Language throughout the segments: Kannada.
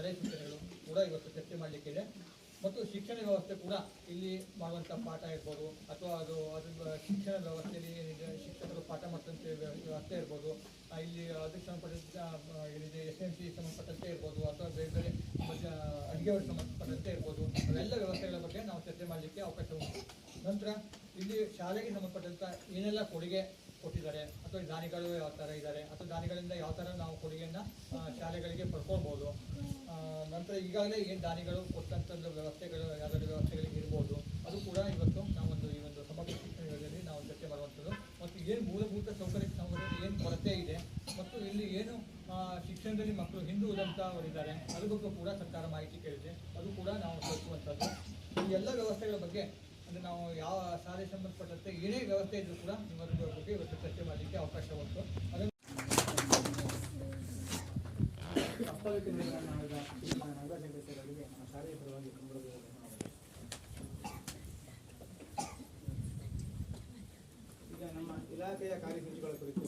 ಸಲಹೆ ಸೂಚನೆಗಳು ಕೂಡ ಇವತ್ತು ಚರ್ಚೆ ಮಾಡಲಿಕ್ಕಿದೆ. ಮತ್ತು ಶಿಕ್ಷಣ ವ್ಯವಸ್ಥೆ ಕೂಡ ಇಲ್ಲಿ ಮಾಡುವಂಥ ಪಾಠ ಇರ್ಬೋದು, ಅಥವಾ ಅದ್ರ ಶಿಕ್ಷಣ ವ್ಯವಸ್ಥೆಯಲ್ಲಿ ಏನಿದೆ ಶಿಕ್ಷಕರು ಪಾಠ ಮಾಡುವಂಥ ವ್ಯವಸ್ಥೆ ಇರ್ಬೋದು, ಇಲ್ಲಿ ಅದಕ್ಕೆ ಸಂಬಂಧಪಟ್ಟಂತೆ ಏನಿದೆ SMC ಸಂಬಂಧಪಟ್ಟಂತೆ ಇರ್ಬೋದು, ಅಥವಾ ಬೇರೆ ಬೇರೆ ಅಡುಗೆಯವರಿಗೆ ಸಂಬಂಧಪಟ್ಟಂತೆ ಇರ್ಬೋದು, ಅವೆಲ್ಲ ವ್ಯವಸ್ಥೆಗಳ ಬಗ್ಗೆ ನಾವು ಚರ್ಚೆ ಮಾಡಲಿಕ್ಕೆ ಅವಕಾಶ ಉಂಟು. ನಂತರ ಇಲ್ಲಿ ಶಾಲೆಗೆ ಸಂಬಂಧಪಟ್ಟಂಥ ಏನೆಲ್ಲ ಕೊಡುಗೆ ಕೊಟ್ಟಿದ್ದಾರೆ, ಅಥವಾ ದಾನಿಗಳು ಯಾವ ಥರ ಇದ್ದಾರೆ, ಅಥವಾ ದಾನಿಗಳಿಂದ ಯಾವ ಥರ ನಾವು ಕೊಡುಗೆಯನ್ನು ಶಾಲೆಗಳಿಗೆ ಪಡ್ಕೊಳ್ಬೋದು. ನಂತರ ಈಗಾಗಲೇ ಏನು ದಾನಿಗಳು ಕೊಟ್ಟಂಥದ್ದು ವ್ಯವಸ್ಥೆಗಳು ಯಾವುದಾದ್ರು ವ್ಯವಸ್ಥೆಗಳಿಗೆ ಇರ್ಬೋದು, ಅದು ಕೂಡ ಇವತ್ತು ನಾವೊಂದು ಈ ಒಂದು ಸಮಗ್ರ ಶಿಕ್ಷಣ ಯೋಜನೆಯಲ್ಲಿ ನಾವು ಚರ್ಚೆ ಮಾಡುವಂಥದ್ದು. ಮತ್ತು ಏನು ಮೂಲಭೂತ ಸೌಕರ್ಯ ಏನು ಕೊರತೆ ಇದೆ, ಮತ್ತು ಇಲ್ಲಿ ಏನು ಶಿಕ್ಷಣದಲ್ಲಿ ಮಕ್ಕಳು ಹಿಂದುಳಿದಂಥವರಿದ್ದಾರೆ, ಅದ್ರ ಬಗ್ಗೆ ಕೂಡ ಸರ್ಕಾರ ಮಾಹಿತಿ ಕೇಳಿದೆ, ಅದು ಕೂಡ ನಾವು ತೋರಿಸುವಂಥದ್ದು. ಈ ಎಲ್ಲ ವ್ಯವಸ್ಥೆಗಳ ಬಗ್ಗೆ ಅಂದರೆ ನಾವು ಯಾವ ಶಾಲೆ ಸಂಬಂಧಪಟ್ಟಂತೆ ಏನೇ ವ್ಯವಸ್ಥೆ ಇದ್ದರೂ ಕೂಡ ನಿಮ್ಮದ್ರ ಬಗ್ಗೆ ಇವತ್ತು ಚರ್ಚೆ ಮಾಡಲಿಕ್ಕೆ ಅವಕಾಶ ಉಂಟು. ಅದನ್ನು ಶಾಲೆಯ ಪರವಾಗಿ ಈಗ ನಮ್ಮ ಇಲಾಖೆಯ ಕಾರ್ಯಸೂಚಿಗಳ ಕುರಿತು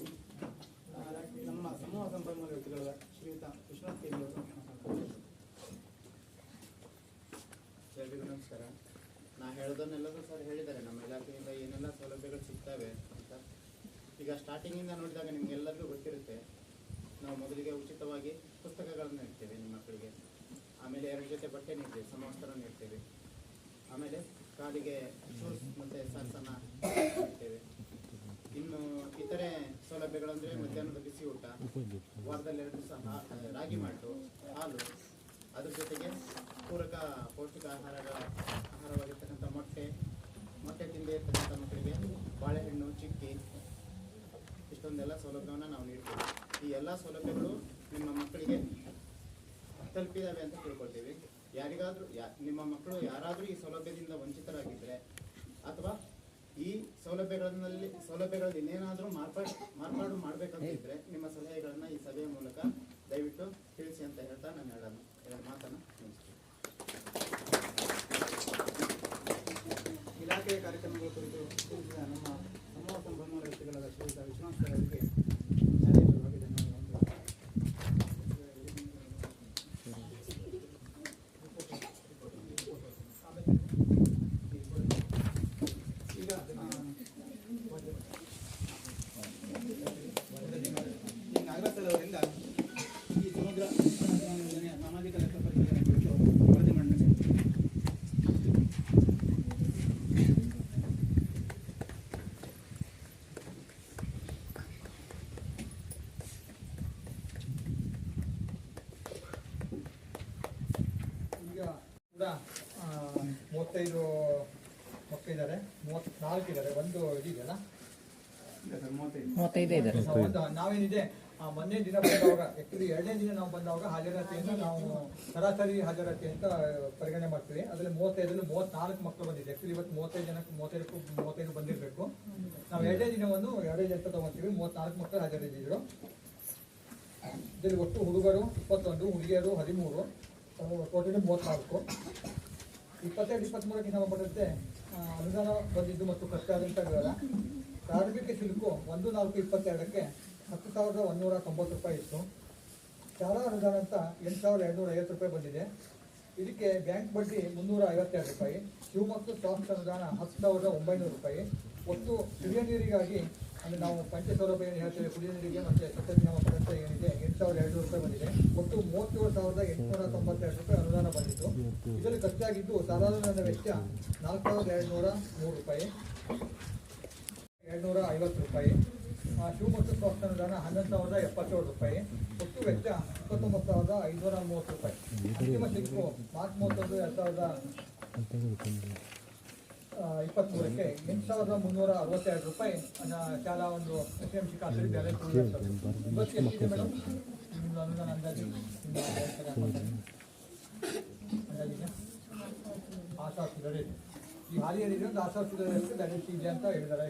ನಮ್ಮ ಸಮೂಹ ಸಂಪನ್ಮೂಲ ವ್ಯಕ್ತಿಗಳ ಶ್ರೀಯುತ ವಿಶ್ವನಾಥ್ ಕೆ ಅವರು ಎಲ್ಲರಿಗೂ ನಮಸ್ಕಾರ. ನಾ ಹೇಳೋದನ್ನೆಲ್ಲರೂ ಸರ್ ಹೇಳಿದ್ದಾರೆ, ನಮ್ಮ ಇಲಾಖೆಯಿಂದ ಏನೆಲ್ಲ ಸೌಲಭ್ಯಗಳು ಸಿಗ್ತವೆ ಅಂತ. ಈಗ ಸ್ಟಾರ್ಟಿಂಗಿಂದ ನೋಡಿದಾಗ ನಿಮಗೆಲ್ಲರಿಗೂ ಗೊತ್ತಿರುತ್ತೆ, ನಾವು ಮೊದಲಿಗೆ ಉಚಿತವಾಗಿ ಪುಸ್ತಕಗಳನ್ನು ನೀಡ್ತೇವೆ ನಿಮ್ಮ ಮಕ್ಕಳಿಗೆ, ಆಮೇಲೆ 2 ಜೊತೆ ಬಟ್ಟೆ ನೀಡ್ತೇವೆ, ಸಮವಸ್ತ್ರ ನೀಡ್ತೇವೆ, ಆಮೇಲೆ ಕಾಲಿಗೆ ಶೂಸ್ ಮತ್ತು ಸಾಕ್ಸನ್ನು ನೀಡ್ತೇವೆ. ಇನ್ನು ಇತರೆ ಸೌಲಭ್ಯಗಳಂದರೆ ಮಧ್ಯಾಹ್ನದ ಬಿಸಿ ಊಟ, ವಾರದಲ್ಲಿ 2 ದಿವಸ ರಾಗಿ ಮಾಲ್ಟು, ಹಾಲು, ಅದ್ರ ಜೊತೆಗೆ ಪೂರಕ ಪೌಷ್ಟಿಕ ಆಹಾರವಾಗಿರ್ತಕ್ಕಂಥ ಮೊಟ್ಟೆ ತಿಂದೇ ಇರ್ತಕ್ಕಂಥ ಮಕ್ಕಳಿಗೆ ಬಾಳೆಹಣ್ಣು, ಚಿಕ್ಕಿ, ಇಷ್ಟೊಂದೆಲ್ಲ ಸೌಲಭ್ಯವನ್ನು ನಾವು ನೀಡ್ತೀವಿ. ಈ ಎಲ್ಲ ಸೌಲಭ್ಯಗಳು ನಿಮ್ಮ ಮಕ್ಕಳಿಗೆ ತಲುಪಿದ್ದಾವೆ ಅಂತ ತಿಳ್ಕೊಳ್ತೀವಿ. ಯಾರಿಗಾದರೂ ನಿಮ್ಮ ಮಕ್ಕಳು ಯಾರಾದರೂ ಈ ಸೌಲಭ್ಯದಿಂದ ವಂಚಿತರಾಗಿದ್ದರೆ, ಅಥವಾ ಈ ಸೌಲಭ್ಯಗಳಲ್ಲಿ ಇನ್ನೇನಾದರೂ ಮಾರ್ಪಾಡು ಮಾಡಬೇಕಂತಿದ್ರೆ ನಿಮ್ಮ ಸಲಹೆಗಳನ್ನು ಈ ಸಭೆಯ ಮೂಲಕ ದಯವಿಟ್ಟು ತಿಳಿಸಿ ಅಂತ ಹೇಳ್ತಾ ನಾನು ಎರಡು ಮಾತನ್ನು ಮುಗಿಸ್ತೀನಿ. ಇಲಾಖೆಯ ಕಾರ್ಯಕ್ರಮಗಳ ಕುರಿತು ತಿಳಿಸಿದ ನಮ್ಮ ಸಮೂಹ ಸಂಪನ್ಮೂಲ ವ್ಯಕ್ತಿಗಳಾದ ಶ್ರೀಯುತ ವಿಶ್ವನಾಥ್ ಸರ್ ಅವರಿಗೆ ಶಾಲೆಯ ಧನ್ಯವಾದಗಳು. ಈಗ ನಾಗರಾಜ್ ಸರ್ ಅವರಿಂದ ಈ ಸಮಗ್ರ ಯೋಜನೆಯ ಸಾಮಾಜಿಕ ಲೆಕ್ಕ ಪರಿಶೋಧನೆ ಕುರಿತು ವರದಿ ಮಂಡನೆ. ಈಗ ಕೂಡ 35 ಮಕ್ಕಳಿದ್ದಾರೆ, 34 ಇದ್ದಾರೆ, ಒಂದು ಇದೆಯಲ್ಲ 35 ಇದ್ದಾರೆ. ನಾವೇನಿದೆ ಮೊನ್ನೆ ದಿನ ಬಂದವಾಗ, ಆ್ಯಕ್ಚುಲಿ 2ನೇ ದಿನ ನಾವು ಬಂದವಾಗ ಹಾಜರಾತಿಯನ್ನು ನಾವು ಸರಾಸರಿ ಹಾಜರಾತಿ ಅಂತ ಪರಿಗಣನೆ ಮಾಡ್ತೀವಿ. ಅದರಲ್ಲಿ 35ರಲ್ಲಿ 34 ಮಕ್ಕಳು ಬಂದಿದೆ. ಆ್ಯಕ್ಚುಲಿ ಇವತ್ತು 35 ಬಂದಿರಬೇಕು. ನಾವು 2ನೇ ದಿನವನ್ನು ಎವರೇಜ್ ಅಂತ ತೊಗೊತೀವಿ. 34 ಮಕ್ಕಳು ಹಾಜರಿದ್ದರು. ಇದರಲ್ಲಿ ಒಟ್ಟು ಹುಡುಗರು 21, ಹುಡುಗಿಯರು 13, ಟೋಟಲಿ 34. 22-23ಕ್ಕೆ ಸಂಬಂಧಪಟ್ಟಂತೆ ಅನುದಾನ ಬಂದಿದ್ದು ಮತ್ತು ಖರ್ಚಾದಂಥ ವಿವರ. ಪ್ರಾರಂಭಿಕ ಶುಲ್ಕು 1/4/22ಕ್ಕೆ 10,190 ರೂಪಾಯಿ ಇತ್ತು. ಶಾಲಾ ಅನುದಾನ ಅಂತ 8,250 ರೂಪಾಯಿ ಬಂದಿದೆ. ಇದಕ್ಕೆ ಬ್ಯಾಂಕ್ ಬಡ್ಡಿ 352 ರೂಪಾಯಿ. ಶಿವಮೊಗ್ಗ ಸ್ವಾಸ್ಥ್ಯ ಅನುದಾನ 10,900 ರೂಪಾಯಿ. ಒಟ್ಟು ಕುಡಿಯ ನೀರಿಗಾಗಿ ಅಂದರೆ ನಾವು ಪಂಚ ಸೌಲಭ್ಯ ಏನು ಹೇಳ್ತೇವೆ, ಕುಡಿಯ ನೀರಿಗೆ ಮತ್ತು ಸ್ವಚ್ಛತೆ ನಾಮಪತ್ರ ಏನಿದೆ 8,200 ರೂಪಾಯಿ ಬಂದಿದೆ. ಒಟ್ಟು 37,892 ರೂಪಾಯಿ ಅನುದಾನ ಬಂದಿತ್ತು. ಇದರಲ್ಲಿ ಖರ್ಚಾಗಿದ್ದು ಸಾಲಾನುದಾನ ವೆಚ್ಚ 4,203 ರೂಪಾಯಿ, 250 ರೂಪಾಯಿ. ಶಿವಮೊಗ್ಗ ಸ್ವಾಸ್ಥ್ಯ ಅನುದಾನ 11,077 ರೂಪಾಯಿ. ಒಟ್ಟು ವೆಚ್ಚ 29,530 ರೂಪಾಯಿ. ಅಂತಿಮ ಶುಲ್ಕು ಮಾರ್ಚ್ 31, 2023ಕ್ಕೆ 8,362 ರೂಪಾಯಿ ಶಾಲಾ ಒಂದು SMC ಖಾತೆಯಲ್ಲಿ ಬ್ಯಾಲೆನ್ಸ್ ಉಳಿದಿರ್ತದೆ. ಇವತ್ತು ಎಷ್ಟಿದೆ ಮೇಡಮ್ ನಿಮ್ಮದು ಅನುದಾನ ಅಂದಾಜು? ಅಂದಾಜಿಗೆ 6,000 ಚಿಲ್ಲರೆ ಇದೆ. ಈ ಹಾಲಿ ಏನಿದೆ ಒಂದು 6,000 ಚಿಲ್ಲರೆಯಷ್ಟು ಬ್ಯಾಲೆನ್ಸ್ ಇದೆ ಅಂತ ಹೇಳಿದ್ದಾರೆ.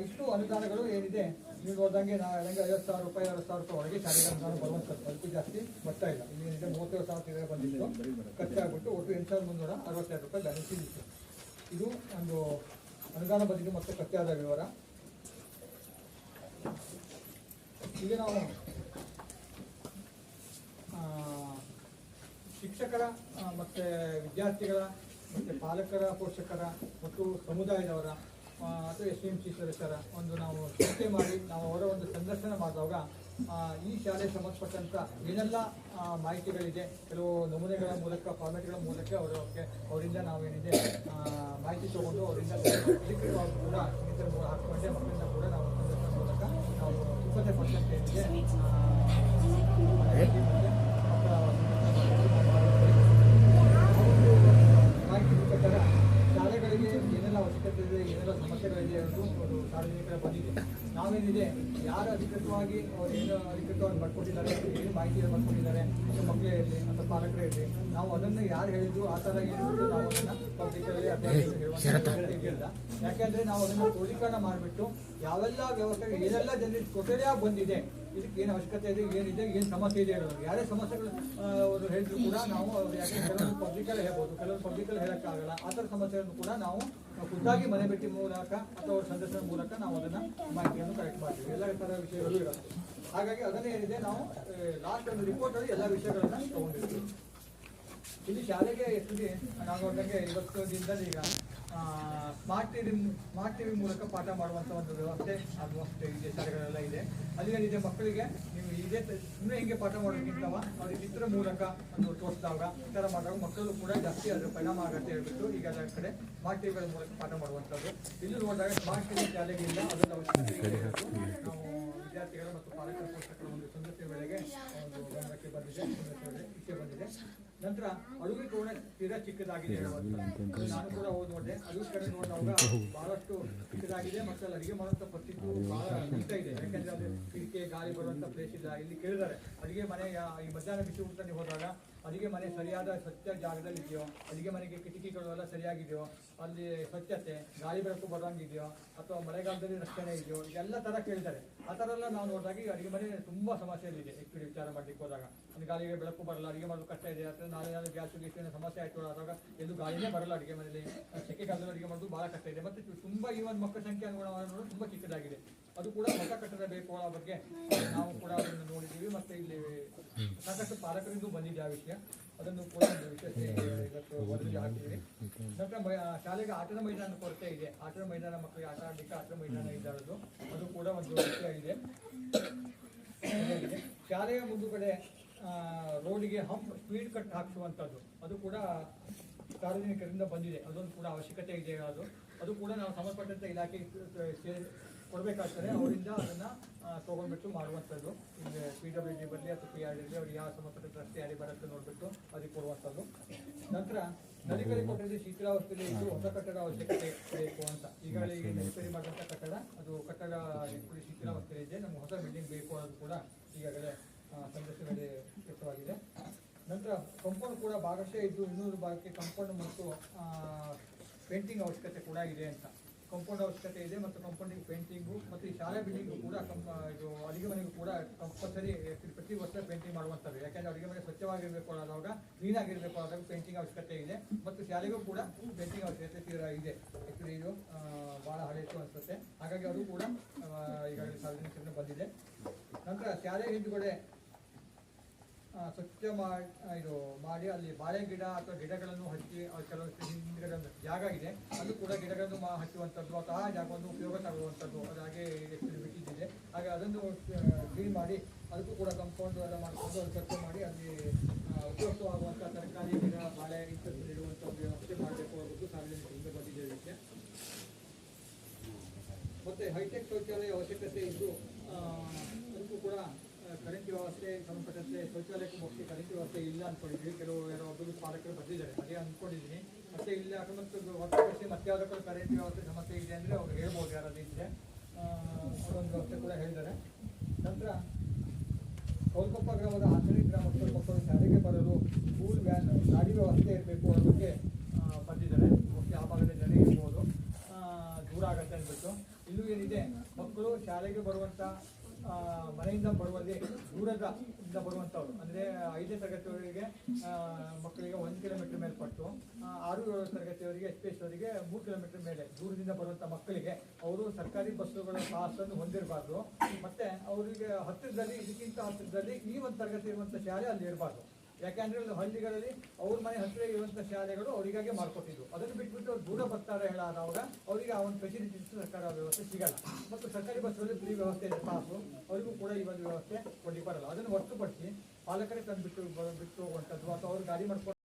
ಇಷ್ಟು ಅನುದಾನಗಳು ಏನಿದೆ ನೀವು ನೋಡಿದಂಗೆ 50,000 ರೂಪಾಯಿ 60,000 ರೂಪಾಯಿ ಒಳಗೆ ಶಾಲೆಗೆ ಅನುದಾನ ಬರುವಂಥದ್ದು. ಅದಕ್ಕೂ ಜಾಸ್ತಿ ಬರ್ತಾ ಇಲ್ಲ. ಏನಿದೆ 37,000 ಚಿಲ್ಲರೆ ಬಂದಿತ್ತು, ಖರ್ಚಾಗ್ಬಿಟ್ಟು ಒಟ್ಟು 8,362 ರೂಪಾಯಿ ಬ್ಯಾಲೆನ್ಸ್ ಇತ್ತು. ಇದು ಒಂದು ಅನುದಾನ ಬಂದಿದ್ದು ಮತ್ತು ಖರ್ಚಾದ ವಿವರ. ಈಗ ನಾವು ಶಿಕ್ಷಕರ ಮತ್ತು ವಿದ್ಯಾರ್ಥಿಗಳ ಮತ್ತು ಪಾಲಕರ ಪೋಷಕರ ಮತ್ತು ಸಮುದಾಯದವರ ಅಥವಾ SMC ಸದಸ್ಯರ ಒಂದು ನಾವು ಚರ್ಚೆ ಮಾಡಿ ನಾವು ಅವರ ಒಂದು ಸಂದರ್ಶನ ಮಾಡಿದಾಗ ಈ ಶಾಲೆಗೆ ಸಂಬಂಧಪಟ್ಟಂಥ ಏನೆಲ್ಲ ಮಾಹಿತಿಗಳಿದೆ ಕೆಲವು ನಮೂನೆಗಳ ಮೂಲಕ ಫಾರ್ಮೆಟ್ಗಳ ಮೂಲಕ ಅವರಿಂದ ನಾವೇನಿದೆ ಮಾಹಿತಿ ತಗೊಂಡು ಅವರಿಂದ ಅಧಿಕೃತವಾಗಿ ಕೂಡ ಸ್ನೇಹಿತರ ಹಾಕಿಕೊಂಡೆ ಮಕ್ಕಳಿಂದ ಕೂಡ ನಾವು ಸಂದರ್ಶನ ಮೂಲಕ ನಾವು 20% ಏನಿದೆ ಮಾಹಿತಿ ಪ್ರಕಾರ ಶಾಲೆಗಳಿಗೆ ಏನೆಲ್ಲ ಅವಶ್ಯಕತೆ ಇದೆ ಏನೆಲ್ಲ ಸಮಸ್ಯೆಗಳಿದೆ ಅನ್ನೋದು ಸಾರ್ವಜನಿಕರ ಬಂದಿದೆ. ನಾವೇನಿದೆ ಯಾರು ಅಧಿಕೃತವಾಗಿ ಅವ್ರು ಏನು ಅಧಿಕೃತವಾಗಿ ಬರ್ಕೊಟ್ಟಿದ್ದಾರೆ ಏನು ಮಾಹಿತಿಯನ್ನು ಬರ್ಕೊಟ್ಟಿದ್ದಾರೆ ಮಕ್ಕಳೇ ಇರಲಿ ಅಥವಾ ಪಾಲಕರೇ ಇರಲಿ ನಾವು ಅದನ್ನು ಯಾರು ಹೇಳಿದ್ರು ಆ ಥರ ಹೇಳಿದ್ರು ನಾವು ಅದನ್ನು ಪಬ್ಲಿಕಲ್ಲಿ ಹೇಳುವಂಥ ಯಾಕೆಂದರೆ ನಾವು ಅದನ್ನು ಕ್ರೋಢೀಕರಣ ಮಾಡಿಬಿಟ್ಟು ಯಾವೆಲ್ಲ ವ್ಯವಸ್ಥೆ ಏನೆಲ್ಲ ಜನರಿಗೆ ತೊಂದರೆಯಾಗಿ ಬಂದಿದೆ ಇದಕ್ಕೆ ಏನು ಅವಶ್ಯಕತೆ ಇದೆ ಏನಿದೆ ಏನು ಸಮಸ್ಯೆ ಇದೆ ಹೇಳೋದು ಯಾರೇ ಸಮಸ್ಯೆಗಳು ಅವರು ಹೇಳಿದ್ರು ಕೂಡ ನಾವು ಯಾಕೆ ಕೆಲವರು ಪಬ್ಲಿಕಲ್ಲಿ ಹೇಳ್ಬೋದು ಕೆಲವರು ಪಬ್ಲಿಕಲ್ಲಿ ಹೇಳೋಕ್ಕಾಗಲ್ಲ ಆ ಥರ ಸಮಸ್ಯೆಗಳನ್ನು ಕೂಡ ನಾವು ಖುದ್ದಾಗಿ ಮನೆ ಭೇಟಿ ಮೂಲಕ ಅಥವಾ ಅವ್ರ ಸಂದರ್ಶನ ಮೂಲಕ ನಾವು ಅದನ್ನು ಮಾಹಿತಿಯನ್ನು ಕಲೆಕ್ಟ್ ಮಾಡ್ತೀವಿ ಎಲ್ಲ ಥರ ವಿಷಯಗಳು ಇರುತ್ತೆ. ಹಾಗಾಗಿ ಅದನ್ನೇ ಏನಿದೆ ನಾವು ಲಾಸ್ಟ್ ಒಂದು ರಿಪೋರ್ಟಲ್ಲಿ ಎಲ್ಲ ವಿಷಯಗಳನ್ನು ತಗೊಂಡಿರ್ತೀವಿ. ಇಲ್ಲಿ ಶಾಲೆಗೆ ಎಷ್ಟಿದೆ ನಾವು ನೋಡಿದಂಗೆ ಇವತ್ತು ದಿನದಲ್ಲಿ ಈಗ ಸ್ಮಾರ್ಟ್ ಟಿವಿ ಮೂಲಕ ಪಾಠ ಮಾಡುವಂಥ ಒಂದು ವ್ಯವಸ್ಥೆ ಆಲ್ಮೋಸ್ಟ್ ಇದೆ ಶಾಲೆಗಳೆಲ್ಲ ಇದೆ. ಅದೇನಿದೆ ಮಕ್ಕಳಿಗೆ ನೀವು ಇದೇ ಸುಮ್ಮನೆ ಹಿಂಗೆ ಪಾಠ ಮಾಡೋದಕ್ಕಿಂತವ ಅವ್ರಿಗೆ ಚಿತ್ರ ಮೂಲಕ ಒಂದು ತೋರಿಸಿದಾಗ ಈ ಥರ ಮಾಡಿದಾಗ ಮಕ್ಕಳು ಕೂಡ ಜಾಸ್ತಿ ಅದರ ಪರಿಣಾಮ ಆಗುತ್ತೆ ಹೇಳ್ಬಿಟ್ಟು ಈಗ ಅದರ ಕಡೆ ಸ್ಮಾರ್ಟ್ ಟಿವಿಗಳ ಮೂಲಕ ಪಾಠ ಮಾಡುವಂಥದ್ದು. ಇಲ್ಲಿ ನೋಡಿದಾಗ ಸ್ಮಾರ್ಟ್ ಟಿವಿ ಶಾಲೆಗೆ ಇಲ್ಲ ಅದನ್ನು ನಾವು ವಿದ್ಯಾರ್ಥಿಗಳು ಮತ್ತು ಪಾಲಕರ ಪೋಷಕರ ಒಂದು ಸಂದರ್ಶನ ವೇಳೆಗೆ ಒಂದು ಗಮನಕ್ಕೆ ಬಂದಿದೆ ಇಚ್ಛೆ ಬಂದಿದೆ. ನಂತರ ಅಡುಗೆ ಕೂಡ ತೀರಾ ಚಿಕ್ಕದಾಗಿದೆ. ನಾನು ಕೂಡ ಹೋಗಿ ನೋಡಿದೆ ಅಡುಗೆ ಕಡೆ ನೋಡಿದಾಗ ಬಹಳಷ್ಟು ಚಿಕ್ಕದಾಗಿದೆ ಮತ್ತು ಅಲ್ಲಿ ಅಡುಗೆ ಮಾಡುವಂಥ ಪರಿಸ್ಥಿತಿ ಬಹಳ ಕಷ್ಟ ಇದೆ. ಯಾಕೆಂದ್ರೆ ಅದು ಕಿಟಕಿ ಗಾಳಿ ಬರುವಂಥ ಪ್ಲೇಸ್ ಇಲ್ಲ. ಇಲ್ಲಿ ಕೇಳಿದ್ದಾರೆ ಅಡುಗೆ ಮನೆ ಈ ಮಧ್ಯಾಹ್ನ ಬಿಸಿ ಊಟದಲ್ಲಿ ಹೋದಾಗ ಅಡುಗೆ ಮನೆ ಸರಿಯಾದ ಸ್ವಚ್ಛ ಜಾಗದಲ್ಲಿ ಇದೆಯೋ, ಅಡುಗೆ ಮನೆಗೆ ಕಿಟಕಿಗಳು ಎಲ್ಲ ಸರಿಯಾಗಿದೆಯೋ, ಅಲ್ಲಿ ಸ್ವಚ್ಛತೆ ಗಾಳಿ ಬೆಳಕು ಬರೋಂಗಿದೆಯೋ ಅಥವಾ ಮಳೆಗಾಲದಲ್ಲಿ ರಕ್ಷಣೆ ಇದೆಯೋ ಇದೆಲ್ಲ ಥರ ಕೇಳಿದ್ದಾರೆ. ಆ ಥರ ಎಲ್ಲ ನಾವು ನೋಡಿದಾಗ ಈ ಅಡುಗೆ ಮನೆ ತುಂಬ ಸಮಸ್ಯೆಗಳಿದೆ. ಆ್ಯಕ್ಚುಲಿ ವಿಚಾರ ಮಾಡಲಿಕ್ಕೆ ಹೋದಾಗ ಒಂದು ಗಾಳಿಗೆ ಬೆಳಕು ಬರಲ್ಲ, ಅಡುಗೆ ಮಾಡಲು ಕಷ್ಟ ಇದೆ. ಅಥವಾ ನಾಳೆ ಗ್ಯಾಸ್ ಗೀಸಿನ ಸಮಸ್ಯೆ ಆಯಿತು ಆದಾಗ ಎಲ್ಲೂ ಗಾಳಿನೇ ಬರಲ್ಲ ಅಡುಗೆ ಮನೆಯಲ್ಲಿ. ಸೆಕೆಗಾಲದಲ್ಲಿ ಅಡುಗೆ ಮಾಡೋದು ಭಾಳ ಕಷ್ಟ ಇದೆ. ಮತ್ತು ತುಂಬ ಈ ಒಂದು ಮಕ್ಕಳ ಸಂಖ್ಯೆ ಅನುಗುಣವಾಗಿ ನೋಡೋದು ತುಂಬ ಚಿಕ್ಕದಾಗಿದೆ. ಅದು ಕೂಡ ಹೊಸ ಕಟ್ಟಡ ಬೇಕು ಅನ್ನೋ ಬಗ್ಗೆ ನಾವು ಕೂಡ ಅದನ್ನು ನೋಡಿದ್ದೀವಿ. ಮತ್ತು ಇಲ್ಲಿ ಸಾಕಷ್ಟು ಪಾಲಕರಿಂದ ಬಂದಿದೆ ಆ ವಿಷಯ. ಅದನ್ನು ಕೂಡ ಒಂದು ವಿಶೇಷ ಇವತ್ತು ವರದಿ ಹಾಕಿದ್ದೀವಿ. ನಂತರ ಶಾಲೆಗೆ ಆಟದ ಮೈದಾನ ಕೊರತೆ ಇದೆ. ಆಟದ ಮೈದಾನ ಮಕ್ಕಳಿಗೆ ಆಟ ಆಡಲಿಕ್ಕೆ ಆಟದ ಮೈದಾನ ಇದ್ದಾರದು ಅದು ಕೂಡ ಒಂದು ವಿಷಯ ಇದೆ. ಶಾಲೆಯ ಮುಂದುಗಡೆ ರೋಡಿಗೆ ಸ್ಪೀಡ್ ಕಟ್ ಹಾಕಿಸುವಂಥದ್ದು ಅದು ಕೂಡ ಸಾರ್ವಜನಿಕರಿಂದ ಬಂದಿದೆ. ಅದೊಂದು ಕೂಡ ಅವಶ್ಯಕತೆ ಇದೆ. ಅದು ಕೂಡ ನಾವು ಸಂಬಂಧಪಟ್ಟಂಥ ಇಲಾಖೆಗೆ ಕೊಡಬೇಕಾಗ್ತದೆ. ಅವರಿಂದ ಅದನ್ನು ತೊಗೊಂಡ್ಬಿಟ್ಟು ಮಾಡುವಂಥದ್ದು. ಈಗ PWD ಬರಲಿ ಅಥವಾ PRD ಅವ್ರಿಗೆ ಯಾವ ಸಂಬಂಧಪಟ್ಟ ರಸ್ತೆ ಯಾರಿಗೆ ಬರುತ್ತೆ ನೋಡಿಬಿಟ್ಟು ಅದಕ್ಕೆ ಕೊಡುವಂಥದ್ದು. ನಂತರ ನಲಿಕರಿ ಕೊಟ್ಟರೆ ಶಿಥಿಲಾವಸ್ಥೆಯಲ್ಲಿ ಇದ್ದು ಹೊಸ ಕಟ್ಟಡ ಅವಶ್ಯಕತೆ ಬೇಕು ಅಂತ ಈಗಾಗಲೇ ಈಗ ನಲಿಕರಿ ಮಾಡಿದಂಥ ಕಟ್ಟಡ ಅದು ಕಟ್ಟಡ ಶಿಥಿಲಾವಸ್ಥೆ ಇದೆ. ನಮ್ಗೆ ಹೊಸ ಬಿಲ್ಡಿಂಗ್ ಬೇಕು ಅನ್ನೋದು ಕೂಡ ಈಗಾಗಲೇ ಸಂದರ್ಶನದಲ್ಲಿ ವ್ಯಕ್ತವಾಗಿದೆ. ನಂತರ ಕಂಪೌಂಡ್ ಕೂಡ ಭಾಗಶಃ ಇದ್ದು ಇನ್ನೂರು ಭಾಗಕ್ಕೆ ಕಂಪೌಂಡ್ ಮತ್ತು ಪೇಂಟಿಂಗ್ ಅವಶ್ಯಕತೆ ಕೂಡ ಇದೆ ಅಂತ. ಕಂಪೌಂಡ್ ಅವಶ್ಯಕತೆ ಇದೆ ಮತ್ತು ಕಂಪೌಂಡಿಂಗ್ ಪೇಂಟಿಂಗು ಮತ್ತು ಈ ಶಾಲೆ ಬಿಲ್ಡಿಂಗು ಕೂಡ ಇದು ಅಡುಗೆ ಮನೆಗೂ ಕೂಡ ಕಂಪಲ್ಸರಿ ಪ್ರತಿ ವರ್ಷ ಪೇಂಟಿಂಗ್ ಮಾಡುವಂಥದ್ದು. ಯಾಕೆಂದರೆ ಅಡುಗೆ ಮನೆ ಸ್ವಚ್ಛವಾಗಿರಬೇಕು ಆದಾಗ ಕ್ಲೀನಾಗಿರಬೇಕು ಆದಾಗ ಪೇಂಟಿಂಗ್ ಅವಶ್ಯಕತೆ ಇದೆ ಮತ್ತು ಶಾಲೆಗೂ ಕೂಡ ಪೇಂಟಿಂಗ್ ಅವಶ್ಯಕತೆ ತೀರಾ ಇದೆ. ಆ್ಯಕ್ಚುಲಿ ಇದು ಭಾಳ ಹಳೆಯದು ಅನಿಸುತ್ತೆ. ಹಾಗಾಗಿ ಅದು ಕೂಡ ಈಗಾಗಲೇ ಸಾರ್ವಜನಿಕರಿಂದ ಬಂದಿದೆ. ನಂತರ ಶಾಲೆ ಹಿಂದುಗಡೆ ಸ್ವಚ್ಛ ಮಾಡಿ ಅಲ್ಲಿ ಬಾಳೆ ಗಿಡ ಅಥವಾ ಗಿಡಗಳನ್ನು ಹಚ್ಚಿ ಕೆಲವೊಂದು ಹಿಂದ್ಗಡೆ ಒಂದು ಜಾಗ ಇದೆ ಅದು ಕೂಡ ಗಿಡಗಳನ್ನು ಹಚ್ಚುವಂಥದ್ದು ಅಥವಾ ಆ ಜಾಗವನ್ನು ಉಪಯೋಗ ತಗೊಳ್ಳುವಂಥದ್ದು ಅದು ಹಾಗೆ ಬಿಟ್ಟಿದ್ದಿದೆ. ಹಾಗೆ ಅದನ್ನು ಕ್ಲೀನ್ ಮಾಡಿ ಅದಕ್ಕೂ ಕೂಡ ಕಂಪೌಂಡ್ ಎಲ್ಲ ಮಾಡಿಕೊಂಡು ಅದು ಸ್ವಚ್ಛ ಮಾಡಿ ಅಲ್ಲಿ ಉಪಯುಕ್ತವಾಗುವಂಥ ತರಕಾರಿ ಗಿಡ ಬಾಳೆ ಇಂಥದ್ದು ಇಡುವಂಥ ವ್ಯವಸ್ಥೆ ಮಾಡಬೇಕು ಅನ್ನೋದು ಸಾರ್ವಜನಿಕರಿಂದ ಬಂದಿದೆ ವಿಷಯ. ಮತ್ತು ಹೈಟೆಕ್ ಶೌಚಾಲಯ ಅವಶ್ಯಕತೆ ಇದ್ದು ಅದಕ್ಕೂ ಕೂಡ ಕರೆಂಟ್ ವ್ಯವಸ್ಥೆ ಸಂಬಂಧಪಟ್ಟಂತೆ ಶೌಚಾಲಯಕ್ಕೆ ಮುಖ್ಯ ಕರೆಂಟ್ ವ್ಯವಸ್ಥೆ ಇಲ್ಲ ಅಂದ್ಕೊಂಡಿದ್ವಿ. ಯಾರೋ ಒಬ್ಬರು ಪಾಲಕರು ಬಂದಿದ್ದಾರೆ ಅದೇ ಅಂದ್ಕೊಂಡಿದ್ದೀನಿ. ಮತ್ತೆ ಇಲ್ಲಿ ಅಕಸ್ಮಾತ್ ಹೊರತುಪಡಿಸಿ ಮತ್ತೆ ಯಾವುದಕ್ಕೂ ಕರೆಂಟ್ ವ್ಯವಸ್ಥೆ ಸಮಸ್ಯೆ ಇದೆ ಅಂದರೆ ಅವ್ರು ಹೇಳ್ಬೋದು ಯಾರಾದಿದ್ರೆ ಅದೊಂದು ವ್ಯವಸ್ಥೆ ಕೂಡ ಹೇಳಿದ್ದಾರೆ. ನಂತರ ಕೌಲ್ಕೊಪ್ಪ ಗ್ರಾಮದ 12 ಗ್ರಾಮಸ್ಥರು ಮಕ್ಕಳು ಶಾಲೆಗೆ ಬರಲು ಸ್ಕೂಲ್ ವ್ಯಾನ್ ಗಾಡಿ ವ್ಯವಸ್ಥೆ ಇರಬೇಕು ಅನ್ನೋದಕ್ಕೆ ಬಂದಿದ್ದಾರೆ. ಮುಖ್ಯ ಆ ಭಾಗದ ಜನ ಇರ್ಬೋದು ದೂರ ಆಗುತ್ತೆ ಅಂದ್ಬಿಟ್ಟು. ಇಲ್ಲೂ ಏನಿದೆ ಮಕ್ಕಳು ಶಾಲೆಗೆ ಬರುವಂಥ ಮನೆಯಿಂದ ಬರುವಲ್ಲಿ ದೂರದಿಂದ ಬರುವಂಥವ್ರು ಅಂದರೆ 5ನೇ ತರಗತಿಯವರಿಗೆ ಮಕ್ಕಳಿಗೆ 1 ಕಿಲೋಮೀಟರ್ ಮೇಲ್ಪಟ್ಟು 6-7 ತರಗತಿಯವರಿಗೆ SP ಅವರಿಗೆ 3 ಕಿಲೋಮೀಟರ್ ಮೇಲೆ ದೂರದಿಂದ ಬರುವಂಥ ಮಕ್ಕಳಿಗೆ ಅವರು ಸರ್ಕಾರಿ ಬಸ್ಸುಗಳ ಪಾಸನ್ನು ಹೊಂದಿರಬಾರ್ದು. ಮತ್ತು ಅವರಿಗೆ ಹತ್ತಿರದಲ್ಲಿ ಇದಕ್ಕಿಂತ ಹತ್ತಿರದಲ್ಲಿ ಈ ಒಂದು ತರಗತಿ ಇರುವಂಥ ಶಾಲೆ ಅಲ್ಲಿ ಇರಬಾರ್ದು. ಯಾಕೆಂದ್ರೆ ಒಂದು ಹಳ್ಳಿಗಳಲ್ಲಿ ಅವ್ರ ಮನೆ ಹತ್ತಿರ ಇರುವಂತಹ ಶಾಲೆಗಳು ಅವರಿಗಾಗೆ ಮಾಡ್ಕೊಟ್ಟಿದ್ದು. ಅದನ್ನು ಬಿಟ್ಬಿಟ್ಟು ಅವ್ರು ದೂರ ಬರ್ತಾರೆ ಹೇಳೋವಾಗ ಅವರಿಗೆ ಆ ಒಂದು ಫೆಸಿಲಿಟೀಸ್ ಸರ್ಕಾರ ವ್ಯವಸ್ಥೆ ಸಿಗಲ್ಲ. ಮತ್ತು ಸರ್ಕಾರಿ ಬಸ್ಸಲ್ಲಿ ಫ್ರೀ ವ್ಯವಸ್ಥೆ ಇದೆ ಪಾಸು, ಅವರಿಗೂ ಕೂಡ ಈ ಒಂದು ವ್ಯವಸ್ಥೆ ಕೊಡ್ಲಿಕ್ಕೆ ಬರಲ್ಲ. ಅದನ್ನು ಹೊರತುಪಡಿಸಿ ಪಾಲಕರೇ ತಂದು ಬಿಟ್ಟು ಹೋಗುವಂಥದ್ದು ಅಥವಾ ಅವ್ರು ಗಾಡಿ ಮಾಡ್ಕೊಂಡು